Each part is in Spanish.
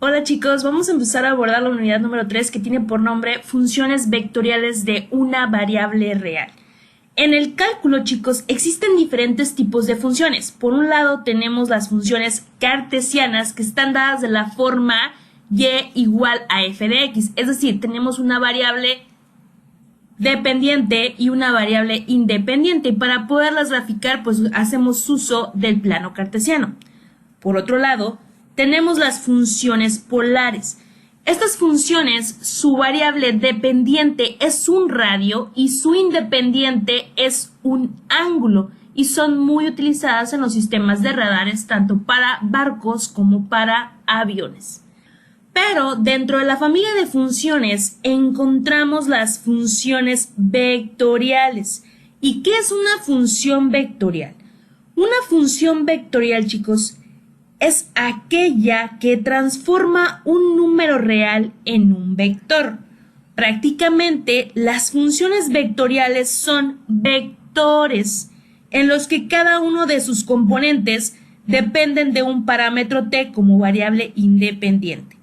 Hola chicos, vamos a empezar a abordar la unidad número 3 que tiene por nombre funciones vectoriales de una variable real. En el cálculo, chicos, existen diferentes tipos de funciones. Por un lado tenemos las funciones cartesianas que están dadas de la forma y igual a f de x, es decir, tenemos una variable dependiente y una variable independiente. Y para poderlas graficar, pues hacemos uso del plano cartesiano. Por otro lado, tenemos las funciones polares. Estas funciones, su variable dependiente es un radio y su independiente es un ángulo, y son muy utilizadas en los sistemas de radares tanto para barcos como para aviones. Pero dentro de la familia de funciones encontramos las funciones vectoriales. ¿Y qué es una función vectorial? Una función vectorial, chicos, es aquella que transforma un número real en un vector. Prácticamente, las funciones vectoriales son vectores en los que cada uno de sus componentes dependen de un parámetro t como variable independiente.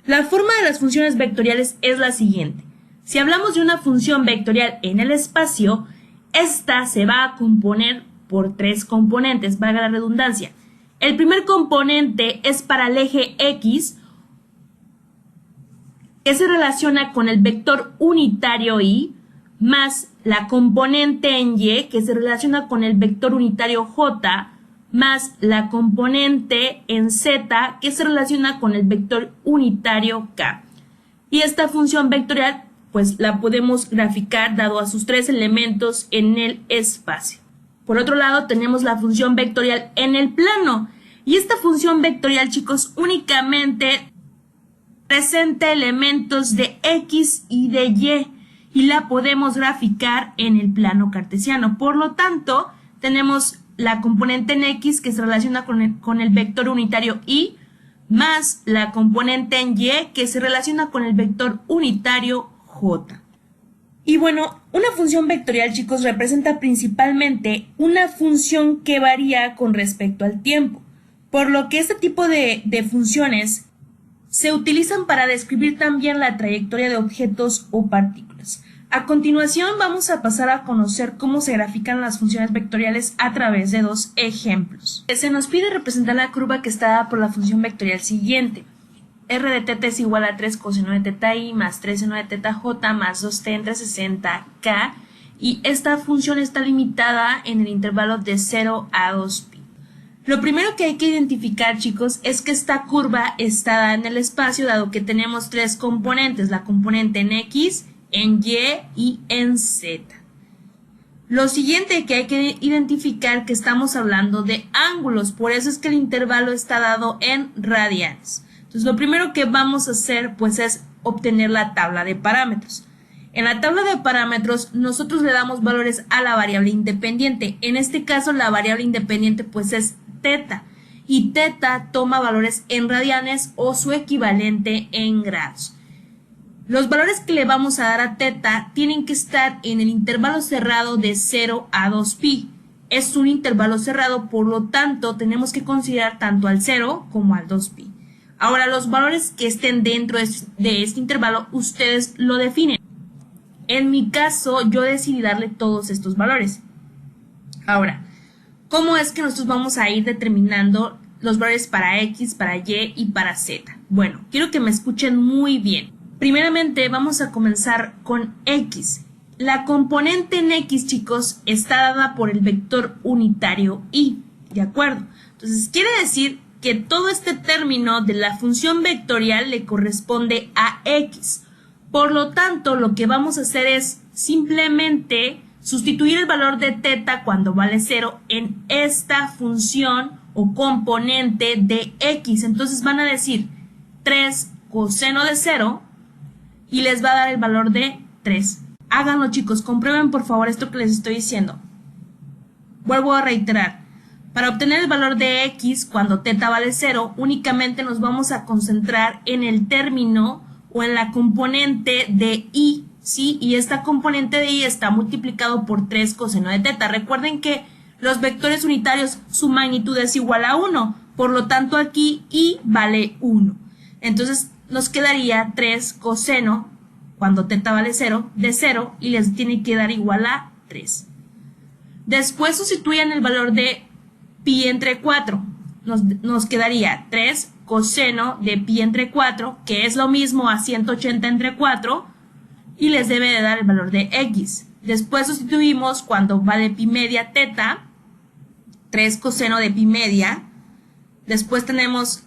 La forma de las funciones vectoriales es la siguiente. Si hablamos de una función vectorial en el espacio, esta se va a componer por tres componentes, valga la redundancia. El primer componente es para el eje X, que se relaciona con el vector unitario Y, más la componente en Y, que se relaciona con el vector unitario J, más la componente en Z, que se relaciona con el vector unitario K. Y esta función vectorial, pues la podemos graficar dado a sus tres elementos en el espacio. Por otro lado, tenemos la función vectorial en el plano. Y esta función vectorial, chicos, únicamente presenta elementos de X y de Y la podemos graficar en el plano cartesiano. Por lo tanto, tenemos la componente en X que se relaciona con el vector unitario Y, más la componente en Y que se relaciona con el vector unitario J. Y bueno, una función vectorial, chicos, representa principalmente una función que varía con respecto al tiempo, por lo que este tipo de funciones se utilizan para describir también la trayectoria de objetos o partículas. A continuación vamos a pasar a conocer cómo se grafican las funciones vectoriales a través de dos ejemplos. Se nos pide representar la curva que está dada por la función vectorial siguiente. R de teta es igual a 3 coseno de teta i más 3 seno de teta j más 2t entre 60k, y esta función está limitada en el intervalo de 0 a 2pi. Lo primero que hay que identificar, chicos, es que esta curva está dada en el espacio dado que tenemos tres componentes, la componente en x, en y y en z. Lo siguiente que hay que identificar que estamos hablando de ángulos, por eso es que el intervalo está dado en radianes. Entonces, lo primero que vamos a hacer, pues, es obtener la tabla de parámetros. En la tabla de parámetros, nosotros le damos valores a la variable independiente. En este caso, la variable independiente, pues, es teta. Y teta toma valores en radianes o su equivalente en grados. Los valores que le vamos a dar a teta tienen que estar en el intervalo cerrado de 0 a 2pi. Es un intervalo cerrado, por lo tanto, tenemos que considerar tanto al 0 como al 2pi. Ahora, los valores que estén dentro de este intervalo, ustedes lo definen. En mi caso, yo decidí darle todos estos valores. Ahora, ¿cómo es que nosotros vamos a ir determinando los valores para X, para Y y para Z? Bueno, quiero que me escuchen muy bien. Primeramente, vamos a comenzar con X. La componente en X, chicos, está dada por el vector unitario Y, ¿de acuerdo? Entonces, quiere decir que todo este término de la función vectorial le corresponde a X. Por lo tanto, lo que vamos a hacer es simplemente sustituir el valor de teta cuando vale 0 en esta función o componente de X. Entonces van a decir 3 coseno de 0 y les va a dar el valor de 3. Háganlo, chicos, comprueben por favor esto que les estoy diciendo. Vuelvo a reiterar. Para obtener el valor de X cuando teta vale 0, únicamente nos vamos a concentrar en el término o en la componente de Y, ¿sí? Y esta componente de Y está multiplicado por 3 coseno de teta. Recuerden que los vectores unitarios, su magnitud es igual a 1, por lo tanto aquí Y vale 1. Entonces nos quedaría 3 coseno, cuando teta vale 0, de 0 y les tiene que dar igual a 3. Después sustituyan el valor de pi entre 4. Nos quedaría 3 coseno de pi entre 4, que es lo mismo a 180 entre 4, y les debe de dar el valor de x. Después sustituimos cuando vale pi media teta, 3 coseno de pi media. Después tenemos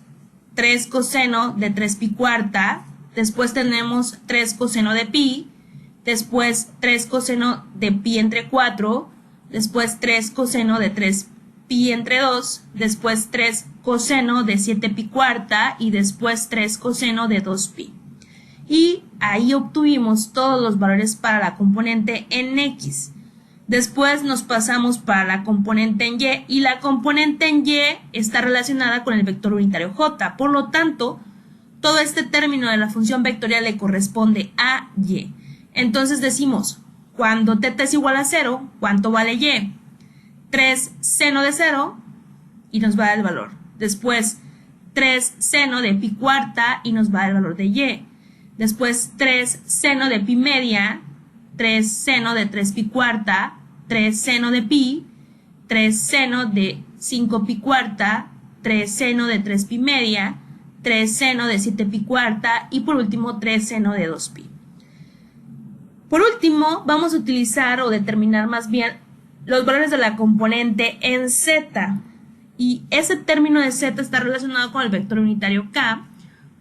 3 coseno de 3 pi cuarta. Después tenemos 3 coseno de pi. Después 3 coseno de pi entre 4. Después 3 coseno de 3 pi entre 2. Después 3 coseno de 7 pi cuarta. Y después 3 coseno de 2 pi. Y ahí obtuvimos todos los valores para la componente en x. Después nos pasamos para la componente en y, y la componente en y está relacionada con el vector unitario j. Por lo tanto, todo este término de la función vectorial le corresponde a y. Entonces decimos, cuando teta es igual a 0, ¿cuánto vale y? 3 seno de 0 y nos va a dar el valor. Después 3 seno de pi cuarta y nos va a dar el valor de y. Después 3 seno de pi media, 3 seno de 3 pi cuarta, 3 seno de pi, 3 seno de 5 pi cuarta, 3 seno de 3 pi media, 3 seno de 7 pi cuarta y por último 3 seno de 2 pi. Por último, vamos a utilizar o determinar más bien los valores de la componente en z. Y ese término de z está relacionado con el vector unitario k.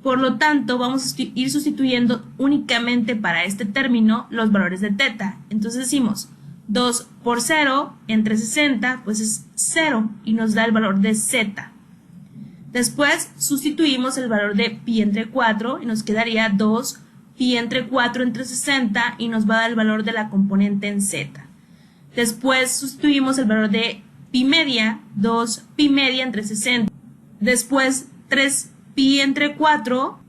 Por lo tanto, vamos a ir sustituyendo únicamente para este término los valores de teta. Entonces decimos 2 por 0 entre 60, pues es 0 y nos da el valor de z. Después sustituimos el valor de pi entre 4 y nos quedaría 2 pi entre 4 entre 60 y nos va a dar el valor de la componente en z. Después sustituimos el valor de pi media, 2 pi media entre 60. Después 3 pi entre 4,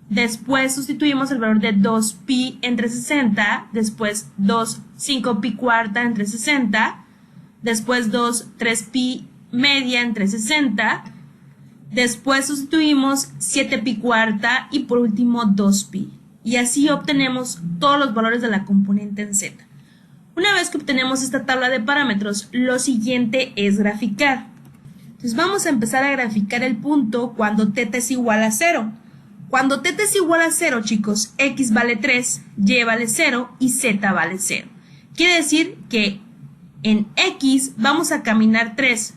después sustituimos el valor de 2 pi entre 60, después 2 5 pi cuarta entre 60, después 2 3 pi media entre 60, después sustituimos 7 pi cuarta y por último 2 pi. Y así obtenemos todos los valores de la componente en z. Una vez que obtenemos esta tabla de parámetros, lo siguiente es graficar. Entonces vamos a empezar a graficar el punto cuando teta es igual a 0. Cuando teta es igual a 0, chicos, x vale 3, y vale 0 y z vale 0. Quiere decir que en x vamos a caminar 3.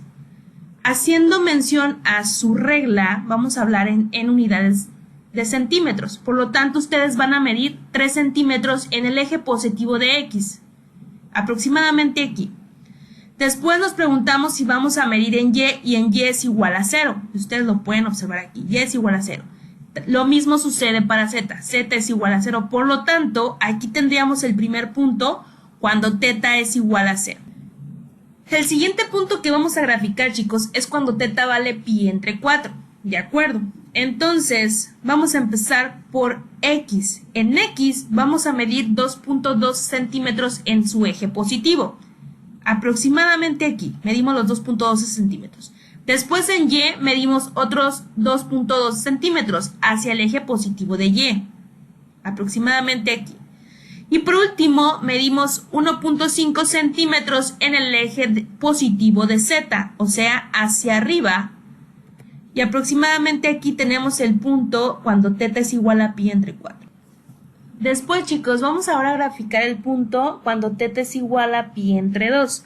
Haciendo mención a su regla, vamos a hablar en unidades de centímetros. Por lo tanto, ustedes van a medir 3 centímetros en el eje positivo de x, aproximadamente aquí. Después nos preguntamos si vamos a medir en y y en y es igual a 0. Ustedes lo pueden observar aquí, y es igual a 0. Lo mismo sucede para z, z es igual a 0. Por lo tanto, aquí tendríamos el primer punto cuando teta es igual a 0. El siguiente punto que vamos a graficar, chicos, es cuando teta vale pi entre 4. ¿De acuerdo? Entonces, vamos a empezar por x. En x vamos a medir 2.2 centímetros en su eje positivo. Aproximadamente aquí, medimos los 2.12 centímetros. Después en y medimos otros 2.2 centímetros hacia el eje positivo de y. Aproximadamente aquí. Y por último, medimos 1.5 centímetros en el eje positivo de z, o sea, hacia arriba. Y aproximadamente aquí tenemos el punto cuando teta es igual a pi entre 4. Después, chicos, vamos ahora a graficar el punto cuando teta es igual a pi entre 2.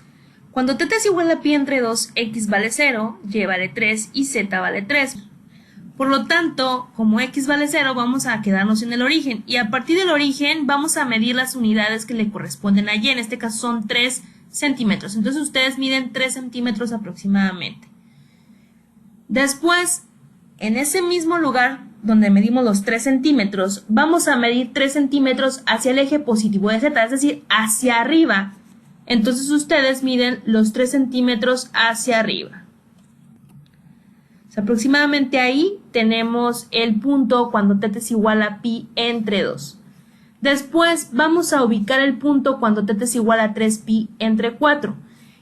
Cuando teta es igual a pi entre 2, x vale 0, y vale 3 y z vale 3. Por lo tanto, como x vale 0, vamos a quedarnos en el origen. Y a partir del origen vamos a medir las unidades que le corresponden a y. En este caso son 3 centímetros. Entonces ustedes miden 3 centímetros aproximadamente. Después, en ese mismo lugar donde medimos los 3 centímetros, vamos a medir 3 centímetros hacia el eje positivo de z, es decir, hacia arriba. Entonces ustedes miden los 3 centímetros hacia arriba. O sea, aproximadamente ahí tenemos el punto cuando teta es igual a pi entre 2. Después vamos a ubicar el punto cuando teta es igual a 3 pi entre 4.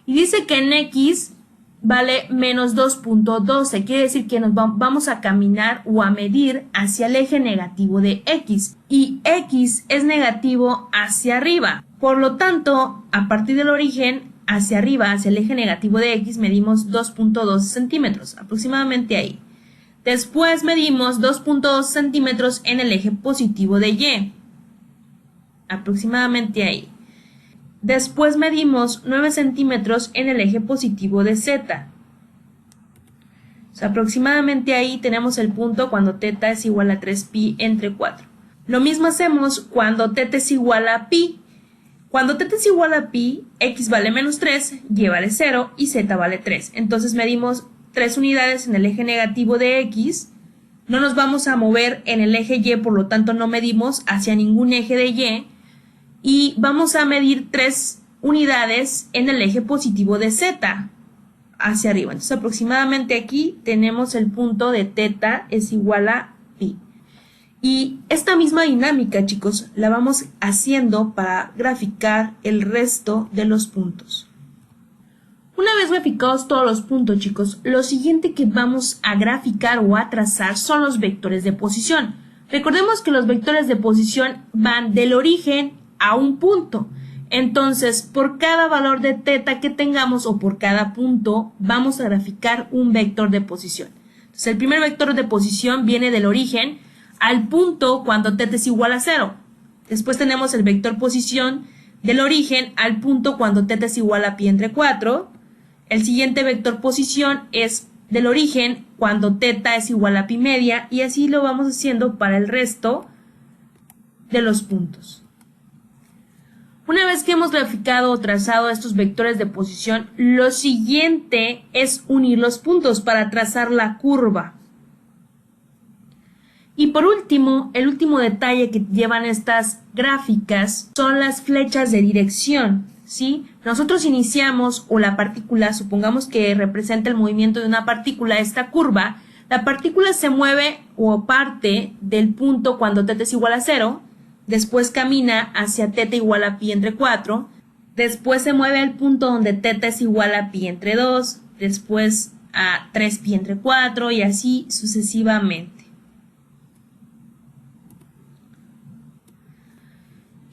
Y dice que en x vale menos 2.12. Quiere decir que nos vamos a caminar o a medir hacia el eje negativo de X. Y X es negativo hacia arriba. Por lo tanto, a partir del origen hacia arriba, hacia el eje negativo de X, medimos 2.12 centímetros, aproximadamente ahí. Después medimos 2.2 centímetros en el eje positivo de Y, aproximadamente ahí. Después medimos 9 centímetros en el eje positivo de Z. O sea, aproximadamente ahí tenemos el punto cuando θ es igual a 3pi entre 4. Lo mismo hacemos cuando θ es igual a pi. Cuando θ es igual a pi, X vale menos 3, Y vale 0 y Z vale 3. Entonces medimos 3 unidades en el eje negativo de X. No nos vamos a mover en el eje Y, por lo tanto no medimos hacia ningún eje de Y. Y vamos a medir 3 unidades en el eje positivo de Z, hacia arriba. Entonces aproximadamente aquí tenemos el punto de θ es igual a pi. Y esta misma dinámica, chicos, la vamos haciendo para graficar el resto de los puntos. Una vez graficados todos los puntos, chicos, lo siguiente que vamos a graficar o a trazar son los vectores de posición. Recordemos que los vectores de posición van del origen a un punto. Entonces, por cada valor de θ que tengamos o por cada punto, vamos a graficar un vector de posición. Entonces, el primer vector de posición viene del origen al punto cuando θ es igual a 0. Después tenemos el vector posición del origen al punto cuando θ es igual a pi entre 4. El siguiente vector posición es del origen cuando θ es igual a pi media, y así lo vamos haciendo para el resto de los puntos. Una vez que hemos graficado o trazado estos vectores de posición, lo siguiente es unir los puntos para trazar la curva. Y por último, el último detalle que llevan estas gráficas son las flechas de dirección, ¿sí? Nosotros iniciamos, o la partícula, supongamos que representa el movimiento de una partícula, esta curva. La partícula se mueve o parte del punto cuando θ es igual a 0, después camina hacia θ igual a pi entre 4, después se mueve al punto donde θ es igual a pi entre 2, después a 3pi entre 4 y así sucesivamente.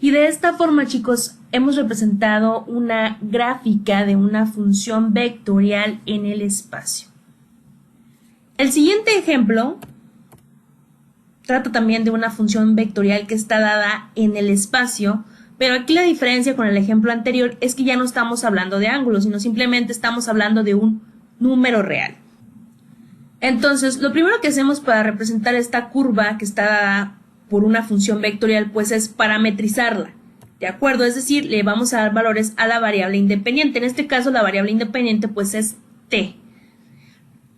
Y de esta forma, chicos, hemos representado una gráfica de una función vectorial en el espacio. El siguiente ejemplo trata también de una función vectorial que está dada en el espacio, pero aquí la diferencia con el ejemplo anterior es que ya no estamos hablando de ángulos, sino simplemente estamos hablando de un número real. Entonces, lo primero que hacemos para representar esta curva que está dada por una función vectorial, pues es parametrizarla, ¿de acuerdo? Es decir, le vamos a dar valores a la variable independiente. En este caso, la variable independiente pues es t.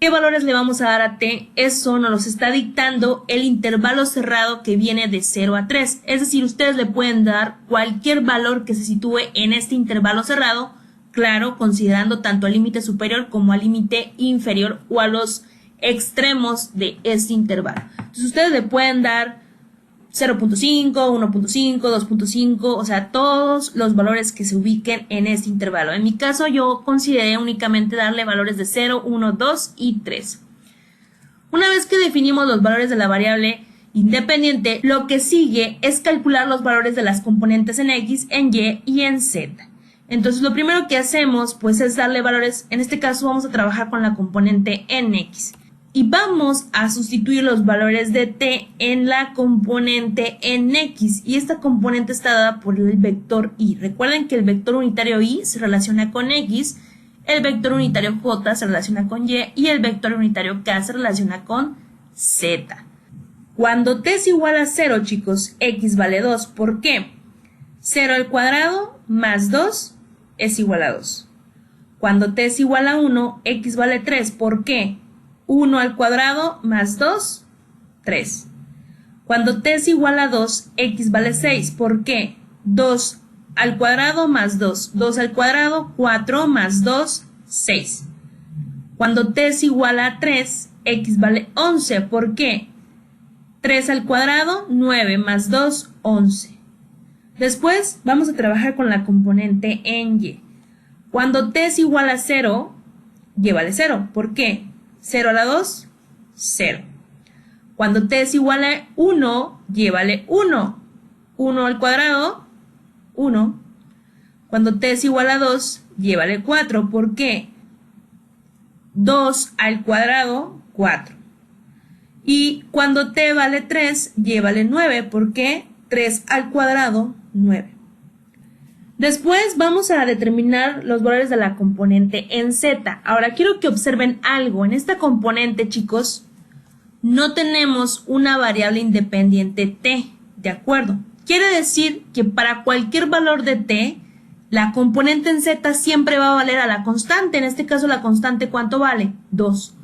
¿Qué valores le vamos a dar a t? Eso nos los está dictando el intervalo cerrado que viene de 0 a 3. Es decir, ustedes le pueden dar cualquier valor que se sitúe en este intervalo cerrado, claro, considerando tanto al límite superior como al límite inferior o a los extremos de este intervalo. Entonces, ustedes le pueden dar 0.5, 1.5, 2.5, o sea, todos los valores que se ubiquen en este intervalo. En mi caso, yo consideré únicamente darle valores de 0, 1, 2 y 3. Una vez que definimos los valores de la variable independiente, lo que sigue es calcular los valores de las componentes en X, en Y y en Z. Entonces, lo primero que hacemos, pues, es darle valores. En este caso, vamos a trabajar con la componente en X. Y vamos a sustituir los valores de t en la componente en x, y esta componente está dada por el vector y. Recuerden que el vector unitario y se relaciona con x, el vector unitario j se relaciona con y y el vector unitario k se relaciona con z. Cuando t es igual a 0, chicos, x vale 2. ¿Por qué? 0 al cuadrado más 2 es igual a 2. Cuando t es igual a 1, x vale 3. ¿Por qué? 1 al cuadrado más 2, 3. Cuando t es igual a 2, x vale 6. ¿Por qué? 2 al cuadrado más 2. 2 al cuadrado, 4 más 2, 6. Cuando t es igual a 3, x vale 11. ¿Por qué? 3 al cuadrado, 9 más 2, 11. Después vamos a trabajar con la componente en y. Cuando t es igual a 0, llévale 0. ¿Por qué? 0 a la 2, 0. Cuando t es igual a 1, llévale 1. 1 al cuadrado, 1. Cuando t es igual a 2, llévale 4. ¿Por qué? 2 al cuadrado, 4. Y cuando t vale 3, llévale 9. ¿Por qué? 3 al cuadrado, 9. Después vamos a determinar los valores de la componente en z. Ahora quiero que observen algo. En esta componente, chicos, no tenemos una variable independiente t, ¿de acuerdo? Quiere decir que para cualquier valor de t, la componente en z siempre va a valer a la constante. En este caso, la constante, ¿cuánto vale? 2.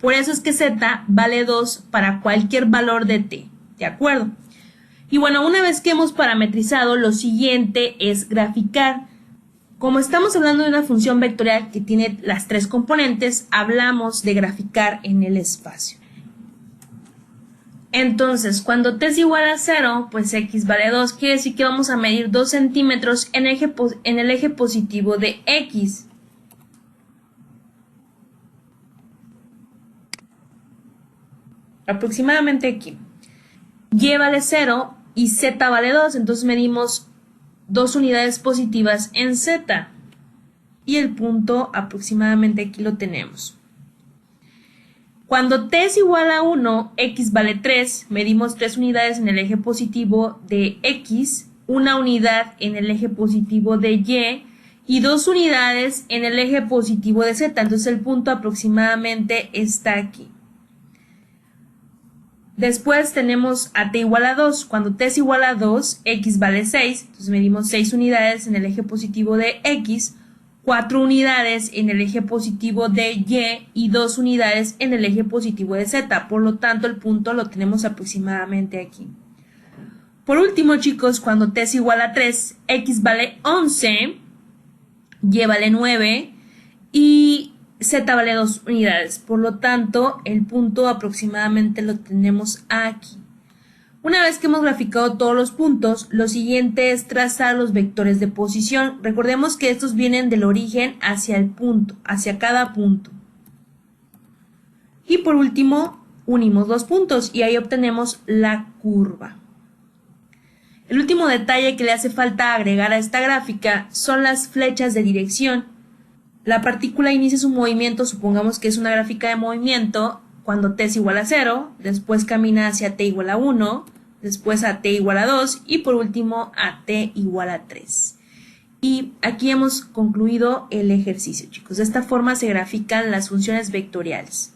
Por eso es que z vale 2 para cualquier valor de t, ¿de acuerdo? Y bueno, una vez que hemos parametrizado, lo siguiente es graficar. Como estamos hablando de una función vectorial que tiene las tres componentes, hablamos de graficar en el espacio. Entonces, cuando t es igual a 0, pues x vale 2. Quiere decir que vamos a medir 2 centímetros en el eje positivo de x. Aproximadamente aquí. Y vale 0 y z vale 2, entonces medimos 2 unidades positivas en z. Y el punto aproximadamente aquí lo tenemos. Cuando t es igual a 1, x vale 3, medimos 3 unidades en el eje positivo de x, 1 unidad en el eje positivo de y 2 unidades en el eje positivo de z. Entonces el punto aproximadamente está aquí. Después tenemos a t igual a 2. Cuando t es igual a 2, x vale 6. Entonces medimos 6 unidades en el eje positivo de x, 4 unidades en el eje positivo de y 2 unidades en el eje positivo de z. Por lo tanto, el punto lo tenemos aproximadamente aquí. Por último, chicos, cuando t es igual a 3, x vale 11, y vale 9 y z vale 2 unidades. Por lo tanto, el punto aproximadamente lo tenemos aquí. Una vez que hemos graficado todos los puntos, lo siguiente es trazar los vectores de posición. Recordemos que estos vienen del origen hacia el punto, hacia cada punto. Y por último, unimos los puntos y ahí obtenemos la curva. El último detalle que le hace falta agregar a esta gráfica son las flechas de dirección. La partícula inicia su movimiento, supongamos que es una gráfica de movimiento, cuando t es igual a 0, después camina hacia t igual a 1, después a t igual a 2 y por último a t igual a 3. Y aquí hemos concluido el ejercicio, chicos. De esta forma se grafican las funciones vectoriales.